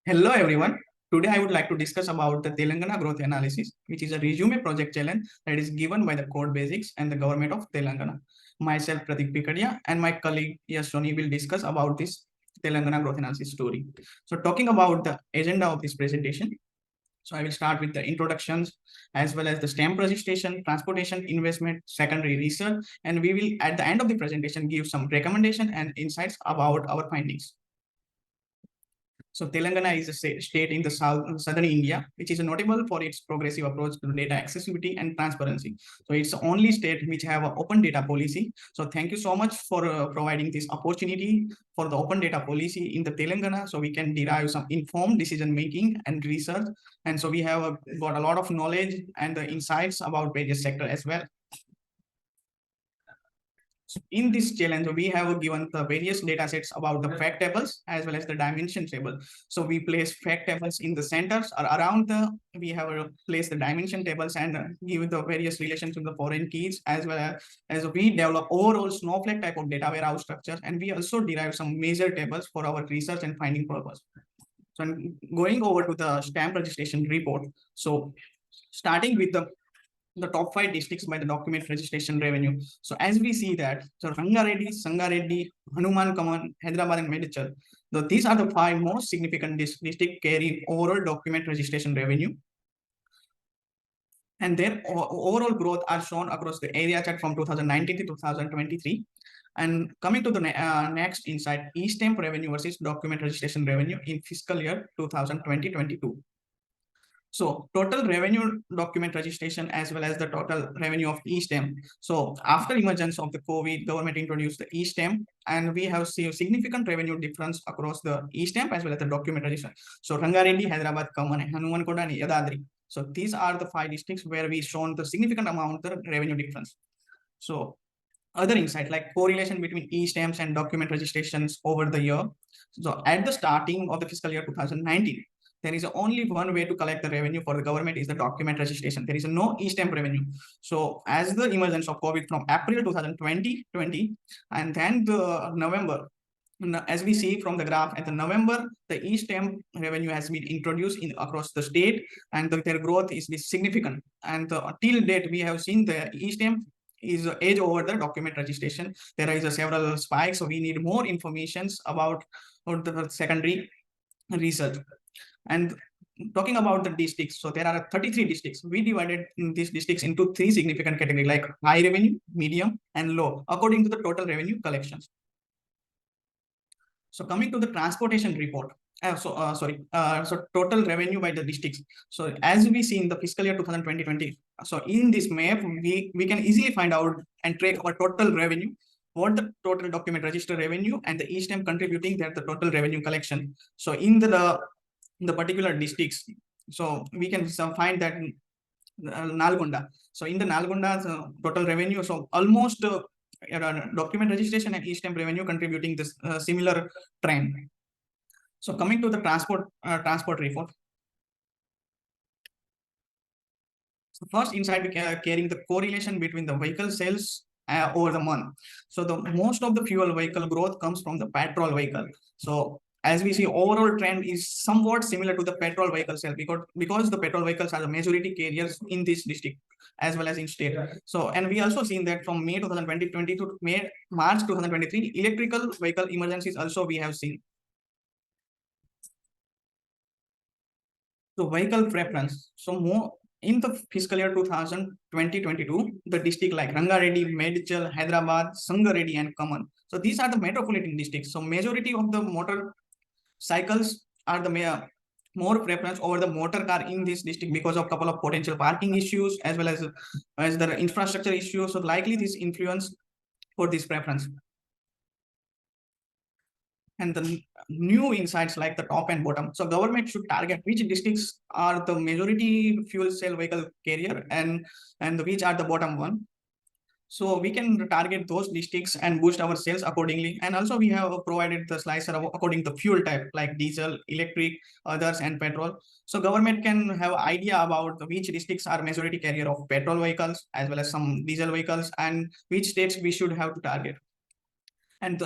Hello everyone. Today I would like to discuss about the Telangana growth analysis, which is a resume project challenge that is given by the Code Basics and the government of Telangana. Myself, Pratik Pikadia, and my colleague Yashoni will discuss about this Telangana growth analysis story. So talking about the agenda of this presentation, so I will start with the introductions as well as the stamp registration, transportation, investment, secondary research, and we will at the end of the presentation give some recommendation and insights about our findings. So Telangana is a state in the southern India, which is notable for its progressive approach to data accessibility and transparency. So it's the only state which have an open data policy. So thank you so much for providing this opportunity for the open data policy in the Telangana, so we can derive some informed decision making and research. And so we have got a lot of knowledge and the insights about various sector as well. So in this challenge, we have given the various data sets about the fact tables as well as the dimension table. So we place fact tables in the centers or around we have placed the dimension tables and give the various relations to the foreign keys as well as we develop overall snowflake type of data warehouse structure. And we also derive some major tables for our research and finding purpose. So I'm going over to the stamp registration report. So starting with the top 5 districts by the document registration revenue. So as we see that, so Rangareddy, Sangareddy, Hanuman Kaman, Hyderabad and Medichal, these are the 5 most significant districts carrying overall document registration revenue. And their overall growth are shown across the area chart from 2019 to 2023. And coming to the next insight, e-stamp revenue versus document registration revenue in fiscal year 2020-22. So total revenue document registration as well as the total revenue of e-stamp. So after emergence of the COVID, government introduced the e-stamp and we have seen significant revenue difference across the e-stamp as well as the document registration. So Rangareddy, Hyderabad, Kaman, Hanumankoda and Yadadri. So these are the 5 districts where we shown the significant amount of the revenue difference. So other insight like correlation between e-stamps and document registrations over the year. So at the starting of the fiscal year 2019, there is only one way to collect the revenue for the government is the document registration. There is no e-stamp revenue. So as the emergence of COVID from April 2020, and then the November, as we see from the graph at the November, the e-stamp revenue has been introduced across the state and their growth is significant. And till date, we have seen the e-stamp is edge over the document registration. There is several spikes, so we need more informations about the secondary research. And talking about the districts, so there are 33 districts. We divided these districts into 3 significant categories like high revenue, medium, and low, according to the total revenue collections. So coming to the transportation report, so total revenue by the districts. So as we see in the fiscal year 2020, so in this map, we can easily find out and track our total revenue, what the total document register revenue and the e-stamp contributing that the total revenue collection. So in the particular districts, so we can find that Nalgonda. So in the Nalgonda total revenue, so almost document registration and e-stamp revenue contributing this similar trend. So coming to the transport report. So first insight, we are carrying the correlation between the vehicle sales over the month. So the most of the fuel vehicle growth comes from the petrol vehicle. So as we see, overall trend is somewhat similar to the petrol vehicle sale because the petrol vehicles are the majority carriers in this district as well as in state. So and we also seen that from May 2020 to March 2023, electrical vehicle emergencies also we have seen. So vehicle preference. So more in the fiscal year 2020-22, the district like Rangareddy, Medichal, Hyderabad, Sangareddy, and Kaman. So these are the metropolitan districts. So majority of the motor cycles are the more preference over the motor car in this district because of couple of potential parking issues as well as the infrastructure issues. So likely this influence for this preference. And the new insights like the top and bottom. So government should target which districts are the majority fuel cell vehicle carrier and which are the bottom one. So we can target those districts and boost our sales accordingly. And also we have provided the slicer according to fuel type like diesel, electric, others, and petrol. So government can have idea about which districts are majority carrier of petrol vehicles as well as some diesel vehicles and which states we should have to target. and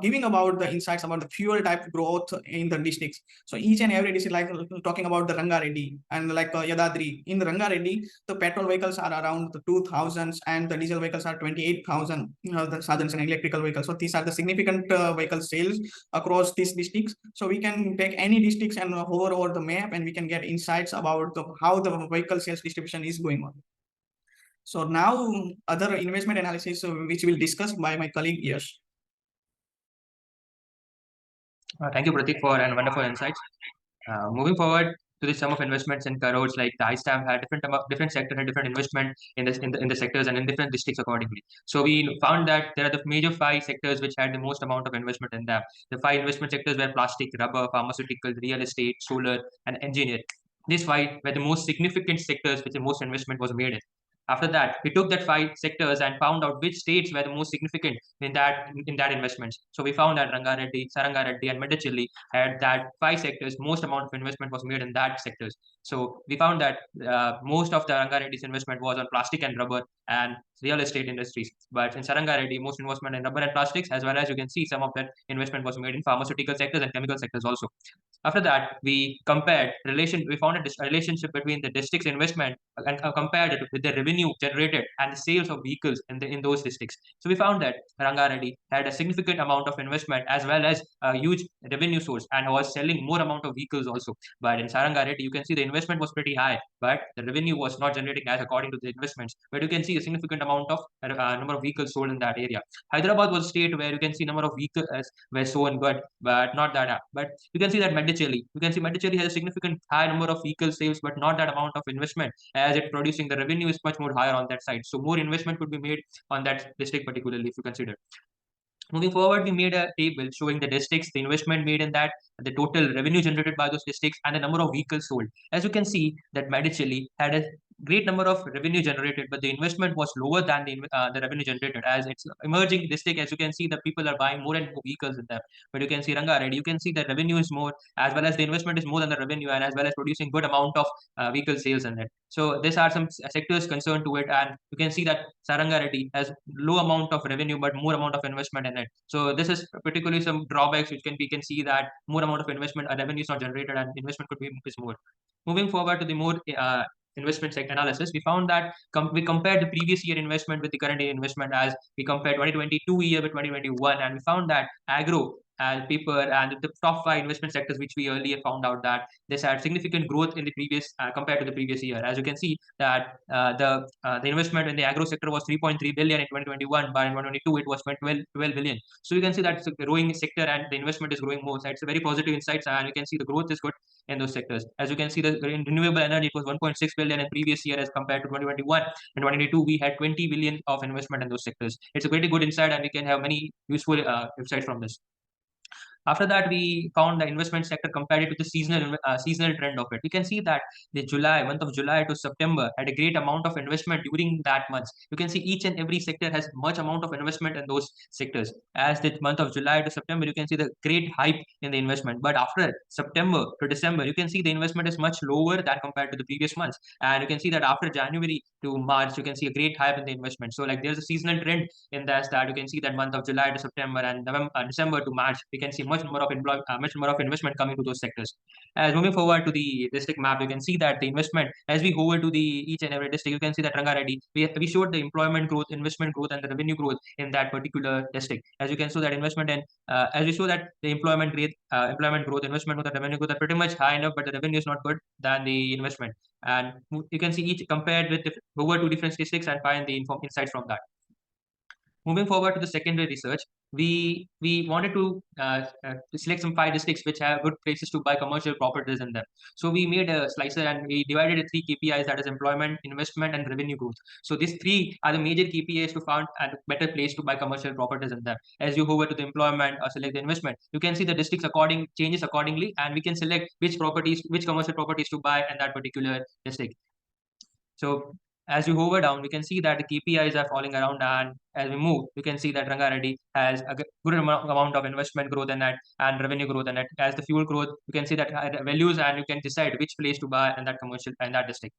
giving about the insights about the fuel type growth in the districts. So each and every district, like talking about the Rangareddy and like Yadadri. In the Rangareddy, the petrol vehicles are around the 2000s and the diesel vehicles are 28,000. The sadhans and electrical vehicles. So these are the significant vehicle sales across these districts. So we can take any districts and hover over the map, and we can get insights about how the vehicle sales distribution is going on. So now other investment analysis, which will discuss by my colleague Yash. Thank you, Pratik, for and wonderful insights. Moving forward to the sum of investments in crores, like the ISTAM had different sector had different investment in the sectors and in different districts accordingly. So we found that there are the major five sectors which had the most amount of investment in them. The five investment sectors were plastic, rubber, pharmaceutical, real estate, solar, and engineering. These five were the most significant sectors which the most investment was made in. After that, we took that five sectors and found out which states were the most significant in that investments. So we found that Rangareddy, Sarangareddy, and Medichelli had that five sectors. Most amount of investment was made in that sectors. So we found that most of the Rangareddy's investment was on plastic and rubber and real estate industries. But in Sarangareddy, most investment in rubber and plastics, as well as you can see some of that investment was made in pharmaceutical sectors and chemical sectors also. After that, we compared relation. We found a relationship between the district's investment and compared it with the revenue generated and the sales of vehicles in those districts. So we found that Rangareddy had a significant amount of investment as well as a huge revenue source and was selling more amount of vehicles also. But in Sarangareddy, you can see the investment was pretty high, but the revenue was not generating as according to the investments. But you can see a significant amount of number of vehicles sold in that area. Hyderabad was a state where you can see number of vehicles were sold good, but not that. But you can see that Medicelli. You can see Medicelli has a significant high number of vehicle sales, but not that amount of investment as it producing the revenue is much more higher on that side. So more investment could be made on that district particularly if you consider. Moving forward, we made a table showing the districts, the investment made in that, the total revenue generated by those districts, and the number of vehicles sold. As you can see, that Medicelli had a great number of revenue generated, but the investment was lower than the revenue generated. As it's emerging district, as you can see, the people are buying more and more vehicles in them. But you can see Rangareddy, you can see the revenue is more, as well as the investment is more than the revenue, and as well as producing good amount of vehicle sales in it. So these are some sectors concerned to it, and you can see that Sarangareddy has low amount of revenue but more amount of investment in it. So this is particularly some drawbacks which we can see that more amount of investment revenue is not generated and investment could be is more. Moving forward to the more investment analysis, we found that we compared the previous year investment with the current year investment as we compared 2022 year with 2021, and we found that agro and paper and the top five investment sectors which we earlier found out that this had significant growth in the previous compared to the previous year. As you can see that the investment in the agro sector was 3.3 billion in 2021, but in 2022 it was 12 billion. So you can see that it's a growing sector and the investment is growing more. So it's a very positive insights, and you can see the growth is good in those sectors. As you can see, the in renewable energy it was 1.6 billion in previous year as compared to 2021. In 2022 we had 20 billion of investment in those sectors. It's a pretty good insight, and we can have many useful insights from this. After that, we found the investment sector compared it to the seasonal trend of it. We can see that the month of July to September had a great amount of investment during that month. You can see each and every sector has much amount of investment in those sectors. As the month of July to September, you can see the great hype in the investment. But after September to December, you can see the investment is much lower than compared to the previous months. And you can see that after January to March, you can see a great hype in the investment. So like there's a seasonal trend in that you can see that month of July to September and December to March, we can see much more of investment coming to those sectors. As moving forward to the district map, you can see that the investment as we go to the each and every district, you can see that Rangareddy, we showed the employment growth, investment growth, and the revenue growth in that particular district. As you can see that investment and as we show that the employment growth, investment growth, and revenue growth are pretty much high enough, but the revenue is not good than the investment. And you can see each compared with over two different districts and find the insights from that. Moving forward to the secondary research, we wanted to select some five districts which have good places to buy commercial properties in them. So we made a slicer and we divided it three KPIs, that is employment, investment, and revenue growth. So these three are the major KPIs to find a better place to buy commercial properties in them. As you hover to the employment or select the investment, you can see the districts changes accordingly, and we can select which commercial properties to buy in that particular district. So as you hover down, we can see that the KPIs are falling around, and as we move, you can see that Rangareddy has a good amount of investment growth in that and revenue growth in it. As the fuel growth, you can see that values, and you can decide which place to buy in that commercial and that district.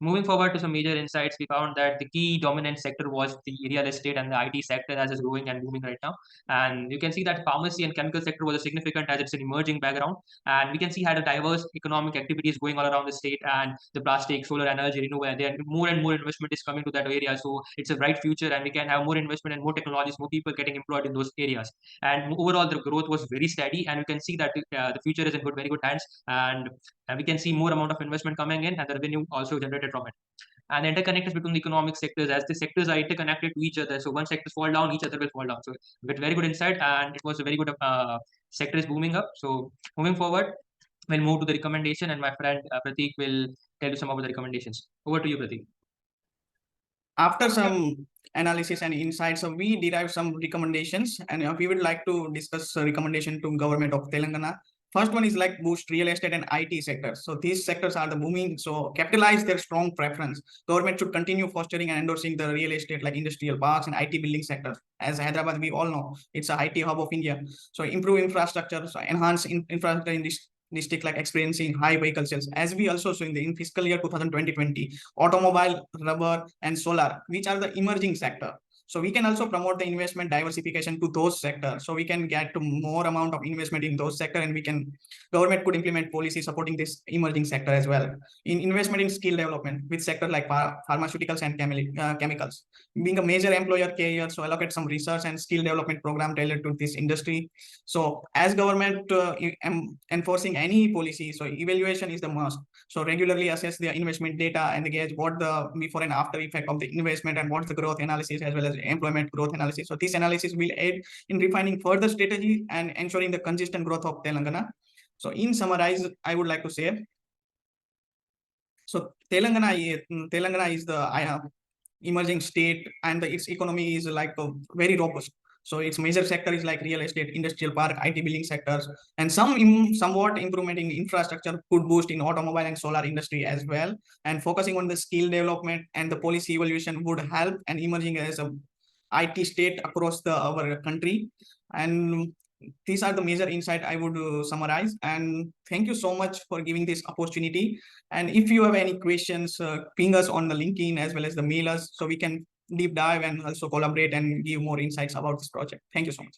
Moving forward to some major insights, we found that the key dominant sector was the real estate and the IT sector, as is growing and booming right now. And you can see that pharmacy and chemical sector was a significant, as it's an emerging background. And we can see had a diverse economic activities going all around the state, and the plastic, solar energy, renewable, and there more and more investment is coming to that area. So it's a bright future, and we can have more investment and more technologies, more people getting employed in those areas. And overall, the growth was very steady, and you can see that the future is in very good hands. And we can see more amount of investment coming in and the revenue also generated from it. And interconnectors between the economic sectors, as the sectors are interconnected to each other, so one sector fall down, each other will fall down. So with very good insight, and it was a very good sector is booming up. So moving forward, we'll move to the recommendation, and my friend Pratik will tell you some of the recommendations. Over to you, Pratik. After some analysis and insights, so we derive some recommendations, and we would like to discuss a recommendation to government of Telangana. First one is like boost real estate and IT sectors. So these sectors are the booming. So capitalize their strong preference. Government should continue fostering and endorsing the real estate like industrial parks and IT building sectors. As Hyderabad, we all know it's a IT hub of India. So improve infrastructure, so enhance infrastructure in this district like experiencing high vehicle sales, as we also saw in fiscal year 2020, automobile, rubber, and solar, which are the emerging sector. So we can also promote the investment diversification to those sectors. So we can get to more amount of investment in those sector, and we can government could implement policy supporting this emerging sector as well. In investment in skill development with sector like pharmaceuticals and chemicals. Being a major employer carrier, so allocate some research and skill development program tailored to this industry. So as government enforcing any policy, so evaluation is the must. So regularly assess the investment data and gauge what the before and after effect of the investment and what's the growth analysis as well as employment growth analysis. So this analysis will aid in refining further strategy and ensuring the consistent growth of Telangana. So in summarize, I would like to say, so Telangana is the emerging state, and its economy is like very robust. So its major sector is like real estate, industrial park, IT building sectors, and somewhat improvement in infrastructure could boost in automobile and solar industry as well. And focusing on the skill development and the policy evolution would help and emerging as a IT state across our country. And these are the major insight I would summarize. And thank you so much for giving this opportunity. And if you have any questions, ping us on the LinkedIn as well as the mail us, so we can deep dive and also collaborate and give more insights about this project. Thank you so much.